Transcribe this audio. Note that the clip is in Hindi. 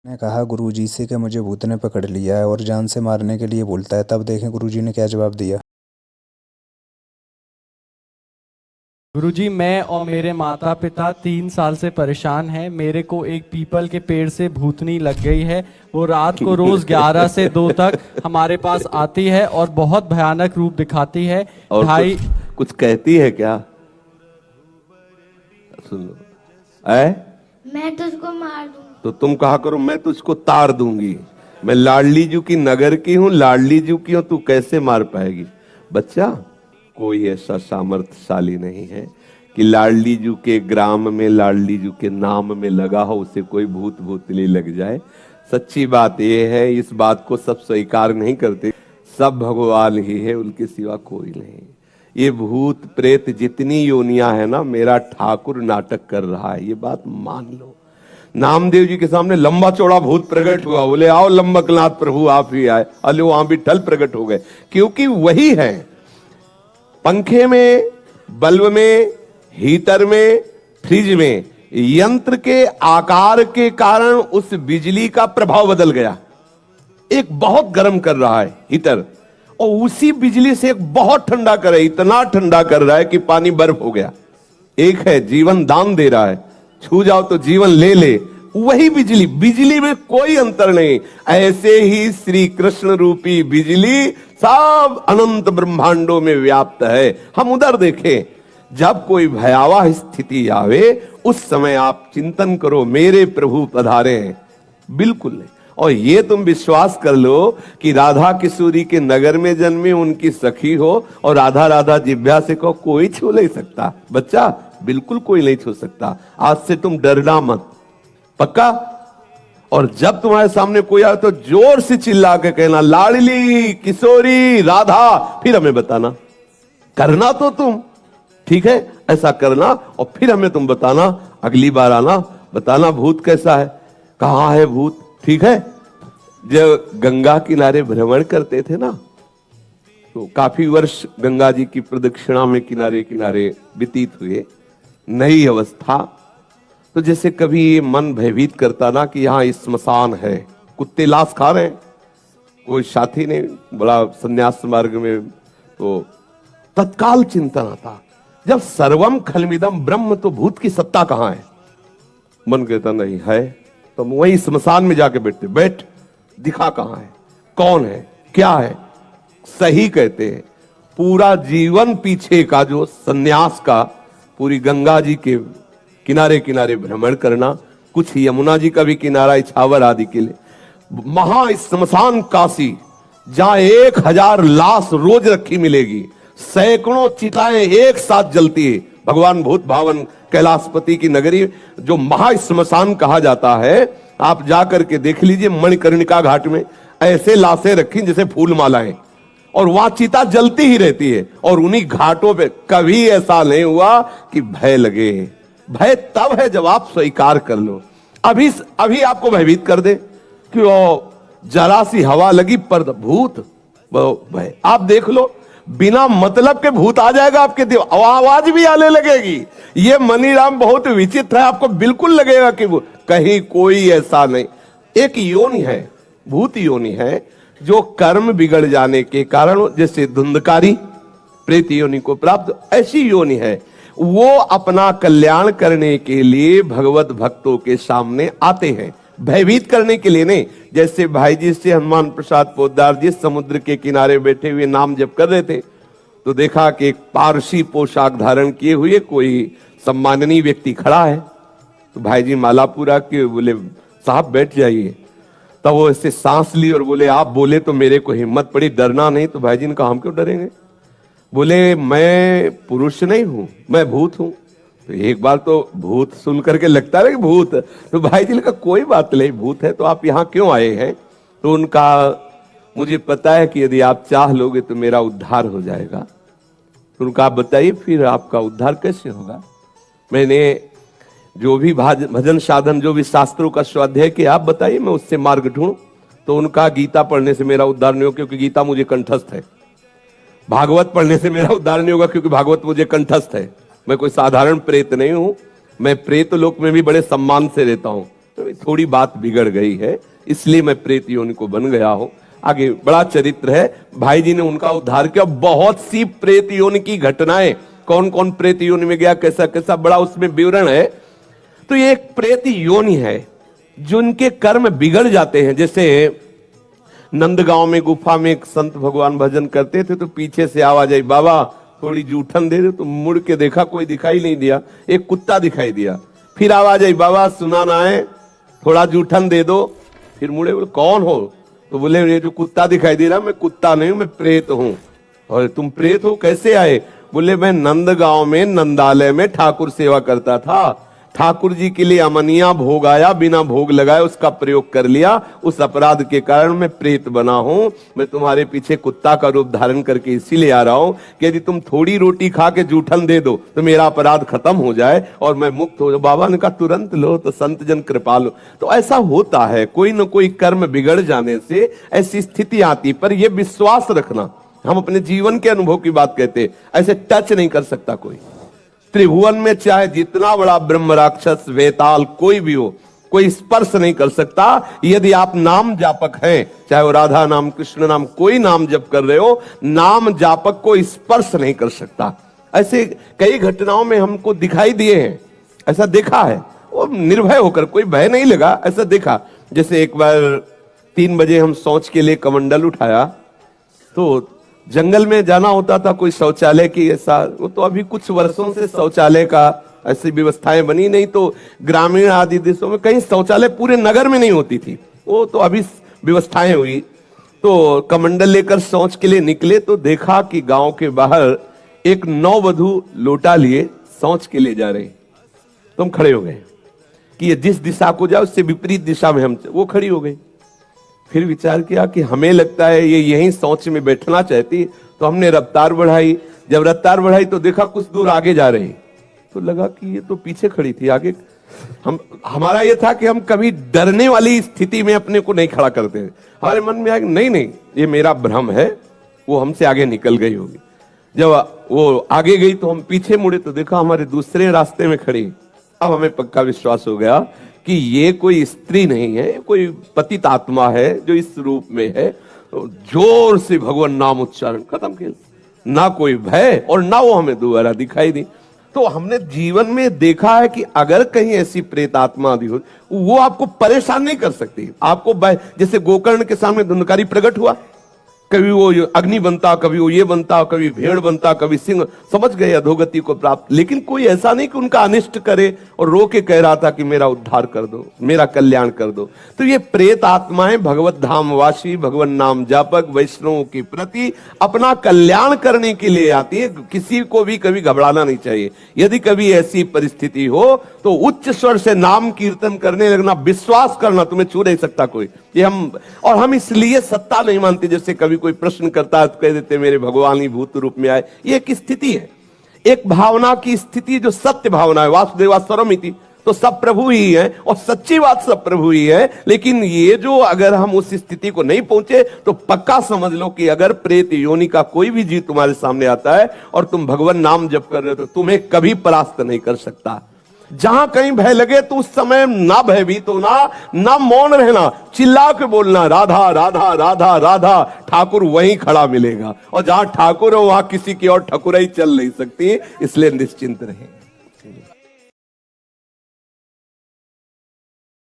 ने कहा गुरुजी से कि मुझे भूत ने पकड़ लिया है और जान से मारने के लिए बोलता है। तब देखें गुरुजी ने क्या जवाब दिया। गुरुजी, मैं और मेरे माता पिता 3 साल से परेशान हैं। मेरे को एक पीपल के पेड़ से भूतनी लग गई है। वो रात को रोज 11 से 2 तक हमारे पास आती है और बहुत भयानक रूप दिखाती है। और ढाई कुछ कहती है क्या? सुन लो। मैं तुझको मार दूंगी। तो तुम कहा करो मैं तुझको तार दूंगी। मैं लाडली जू की नगर की हूँ, लाडली जू की हूँ, तू कैसे मार पाएगी? बच्चा, कोई ऐसा सामर्थ्यशाली नहीं है कि लाडली जू के ग्राम में, लाडली जू के नाम में लगा हो उसे कोई भूत भूतली लग जाए। सच्ची बात यह है, इस बात को सब स्वीकार नहीं करते। सब भगवान ही है, उनके सिवा कोई नहीं। ये भूत प्रेत जितनी योनियां है ना, मेरा ठाकुर नाटक कर रहा है, ये बात मान लो। नामदेव जी के सामने लंबा चौड़ा भूत प्रकट हुआ, बोले आओ लंबकनाथ प्रभु आप ही आए। अले वहां भी ठल प्रकट हो गए, क्योंकि वही है। पंखे में, बल्ब में, हीटर में, फ्रिज में यंत्र के आकार के कारण उस बिजली का प्रभाव बदल गया। एक बहुत गर्म कर रहा है हीटर, और उसी बिजली से एक बहुत ठंडा कर रहा है, इतना ठंडा कर रहा है कि पानी बर्फ हो गया। एक है जीवन दान दे रहा है, छू जाओ तो जीवन ले ले, वही बिजली। बिजली में कोई अंतर नहीं। ऐसे ही श्री कृष्ण रूपी बिजली सब अनंत ब्रह्मांडों में व्याप्त है। हम उधर देखें, जब कोई भयावह स्थिति आवे उस समय आप चिंतन करो मेरे प्रभु पधारे हैं। बिल्कुल नहीं। और ये तुम विश्वास कर लो कि राधा किशोरी के नगर में जन्मे, उनकी सखी हो और राधा राधा जिभ्या से कहो, कोई छू नहीं सकता। बच्चा, बिल्कुल कोई नहीं छू सकता। आज से तुम डरना मत, पक्का? और जब तुम्हारे सामने कोई आए तो जोर से चिल्ला के कहना लाडली किशोरी राधा, फिर हमें बताना। करना तो तुम, ठीक है? ऐसा करना और फिर हमें तुम बताना। अगली बार आना, बताना भूत कैसा है, कहां है भूत, ठीक है? जब गंगा किनारे भ्रमण करते थे ना, तो काफी वर्ष गंगा जी की प्रदक्षिणा में किनारे किनारे व्यतीत हुए। नई अवस्था, तो जैसे कभी मन भयभीत करता ना कि यहाँ स्मशान है, कुत्ते लाश खा रहे हैं, कोई साथी ने बड़ा संन्यास मार्ग में, तो तत्काल चिंतन आता, जब सर्वम खलमिदम ब्रह्म, तो भूत की सत्ता कहां है? मन कहता नहीं है, तो हम वही स्मशान में जाके बैठते, बैठ दिखा कहां है, कौन है, क्या है? सही कहते हैं। पूरा जीवन पीछे का जो सन्यास का, पूरी गंगा जी के किनारे किनारे भ्रमण करना, कुछ यमुना जी का भी किनारा इछावर आदि के लिए, महा स्मशान काशी, जहां 1000 लाश रोज रखी मिलेगी, सैकड़ों चिताएं एक साथ जलती है। भगवान भूत भावन कैलाशपति की नगरी जो महा स्मशान कहा जाता है, आप जाकर के देख लीजिए। मणिकर्णिका घाट में ऐसे लाशें रखी जैसे फूल मालाएं, और वहां चिता जलती ही रहती है। और उन्हीं घाटों पे कभी ऐसा नहीं हुआ कि भय लगे। भय तब है जब आप स्वीकार कर लो। अभी आपको भयभीत कर दे कि वो जरा सी हवा लगी पर भूत, भय। आप देख लो, बिना मतलब के भूत आ जाएगा आपके दिल, आवाज भी आने लगेगी। ये मनीराम बहुत विचित्र है, आपको बिल्कुल लगेगा कि कहीं कोई ऐसा नहीं। एक योनि है, भूत योनि है, जो कर्म बिगड़ जाने के कारण, जैसे धुंधकारी प्रेत योनि को प्राप्त, ऐसी योनि है। वो अपना कल्याण करने के लिए भगवत भक्तों के सामने आते हैं, भयभीत करने के लिए नहीं। जैसे भाई जी से हनुमान प्रसाद पोद्दार जी समुद्र के किनारे बैठे हुए नाम जप कर रहे थे, तो देखा कि एक पारसी पोशाक धारण किए हुए कोई सम्माननीय व्यक्ति खड़ा है। तो भाई जी माला पूरा के बोले साहब बैठ जाइए। तब वो ऐसे सांस ली और बोले आप बोले तो मेरे को हिम्मत पड़ी, डरना नहीं। तो भाई जी ने कहा हम क्यों डरेंगे? बोले मैं पुरुष नहीं हूं, मैं भूत हूं। तो एक बार तो भूत सुन करके लगता है कि भूत, तो भाई जी ने कहा कोई बात नहीं, भूत है तो आप यहाँ क्यों आए हैं? तो उनका, मुझे पता है कि यदि आप चाह लोगे तो मेरा उद्धार हो जाएगा। तो उनका आप बताइए फिर आपका उद्धार कैसे होगा? मैंने जो भी भजन साधन, जो भी शास्त्रों का स्वाध्याय किया, आप बताइए मैं उससे मार्ग ढूंढूं। तो उनका गीता पढ़ने से मेरा उद्धार नहीं होगा क्योंकि गीता मुझे कंठस्थ है। भागवत पढ़ने से मेरा उद्धार नहीं होगा क्योंकि भागवत मुझे कंठस्थ है। मैं कोई साधारण प्रेत नहीं हूं, मैं प्रेत लोक में भी बड़े सम्मान से रहता हूं। तो थोड़ी बात बिगड़ गई है, इसलिए मैं प्रेत योनि को बन गया हूं। आगे बड़ा चरित्र है, भाई जी ने उनका उद्धार किया। बहुत सी प्रेत योनि की घटनाएं, कौन कौन प्रेत योनि में गया, कैसा कैसा, बड़ा उसमें विवरण है। तो ये एक प्रेत योनि है जिनके कर्म बिगड़ जाते हैं। जैसे नंदगांव में गुफा में एक संत भगवान भजन करते थे, तो पीछे से आवाज आई, बाबा थोड़ी जूठन दे दे। तो मुड़ के देखा, कोई दिखाई नहीं दिया, एक कुत्ता दिखाई दिया। फिर आवाज आई, बाबा सुना ना है, थोड़ा जूठन दे दो। फिर मुड़े, बोले कौन हो? तो बोले ये जो कुत्ता दिखाई दे रहा, मैं कुत्ता नहीं हूं, मैं प्रेत हूं। और तुम प्रेत हो, कैसे आए? बोले मैं नंदगांव में नंदालय में ठाकुर सेवा करता था, ठाकुर जी के लिए अमनिया भोग आया, बिना भोग लगाए उसका प्रयोग कर लिया, उस अपराध के कारण मैं प्रेत बना हूं। मैं तुम्हारे पीछे कुत्ता का रूप धारण करके इसीलिए आ रहा हूं कि यदि तुम थोड़ी रोटी खा के जूठन दे दो तो मेरा अपराध खत्म हो जाए और मैं मुक्त हो जाऊं। बाबा ने कहा तुरंत लो, तो संत जन कृपा लो। तो ऐसा होता है, कोई न कोई कर्म बिगड़ जाने से ऐसी स्थिति आती। पर यह विश्वास रखना, हम अपने जीवन के अनुभव की बात कहते, ऐसे टच नहीं कर सकता कोई। त्रिभुवन में चाहे जितना बड़ा ब्रह्म राक्षस वेताल कोई भी हो, कोई स्पर्श नहीं कर सकता। यदि आप नाम जापक हैं, चाहे वो राधा नाम, कृष्ण नाम, कोई नाम जप कर रहे हो, नाम जापक को स्पर्श नहीं कर सकता। ऐसे कई घटनाओं में हमको दिखाई दिए हैं, ऐसा देखा है। वो निर्भय होकर, कोई भय नहीं लगा, ऐसा देखा। जैसे एक बार 3 बजे हम शौच के लिए कमंडल उठाया, तो जंगल में जाना होता था, कोई शौचालय की ऐसा, वो तो अभी कुछ वर्षों से शौचालय का ऐसी व्यवस्थाएं बनी नहीं। तो ग्रामीण आदि देशों में कहीं शौचालय पूरे नगर में नहीं होती थी, वो तो अभी व्यवस्थाएं हुई। तो कमंडल लेकर शौच के लिए निकले, तो देखा कि गांव के बाहर एक नववधू लोटा लिए शौच के लिए जा रही। तो हम खड़े हो गए कि ये जिस दिशा को जाए उससे विपरीत दिशा में हम, वो खड़ी हो गई। फिर विचार किया कि हमें लगता है ये यहीं शौच में बैठना चाहती, तो हमने रफ्तार बढ़ाई। जब रफ्तार बढ़ाई तो देखा कुछ दूर आगे जा रही, तो लगा कि ये तो पीछे खड़ी थी, आगे। हमारा ये था कि हम कभी डरने वाली स्थिति में अपने को नहीं खड़ा करते। हमारे मन में आया नहीं नहीं, ये मेरा भ्रम है, वो हमसे आगे निकल गई होगी। जब वो आगे गई तो हम पीछे मुड़े, तो देखा हमारे दूसरे रास्ते में खड़ी। अब हमें पक्का विश्वास हो गया कि ये कोई स्त्री नहीं है, कोई पतित आत्मा है जो इस रूप में है। तो जोर से भगवान नाम उच्चारण, खत्म किया। ना कोई भय और ना वो हमें दोबारा दिखाई दी। तो हमने जीवन में देखा है कि अगर कहीं ऐसी प्रेत आत्मा आदि हो, वो आपको परेशान नहीं कर सकती। आपको जैसे गोकर्ण के सामने धुंधकारी प्रकट हुआ, कभी वो अग्नि बनता, कभी वो ये बनता, कभी भेड़ बनता, कभी सिंह, समझ गए अधोगति को प्राप्त। लेकिन कोई ऐसा नहीं कि उनका अनिष्ट करे और रो के कह रहा था कि मेरा उद्धार कर दो, मेरा कल्याण कर दो। तो ये प्रेत आत्माएं भगवत धामवासी, भगवान नाम जापक वैष्णवों के प्रति अपना कल्याण करने के लिए आती है। किसी को भी कभी घबराना नहीं चाहिए। यदि कभी ऐसी परिस्थिति हो तो उच्च स्वर से नाम कीर्तन करने लगना, विश्वास करना, तुम्हें छू नहीं सकता कोई। ये हम इसलिए सत्ता नहीं मानते। जैसे कभी कोई प्रश्न करता है तो कह देते मेरे भगवान ही भूत रूप में आए। ये एक स्थिति है, एक भावना की स्थिति जो सत्य भावना है। वासुदेवा सर्वमिति, तो सब प्रभु ही है और सच्ची बात सब प्रभु ही है। लेकिन ये जो अगर हम उस स्थिति को नहीं पहुंचे तो पक्का समझ लो कि अगर प्रेत योनि का कोई भी जीव तुम्हारे सामने आता है और तुम भगवान नाम जप कर रहे हो तो तुम्हें कभी परास्त नहीं कर सकता। जहां कहीं भय लगे तो उस समय ना भयभीत होना, ना मौन रहना, चिल्ला के बोलना राधा राधा राधा राधा। ठाकुर वहीं खड़ा मिलेगा, और जहां ठाकुर हो वहां किसी की और ठकुराई चल नहीं सकती। इसलिए निश्चिंत रहें।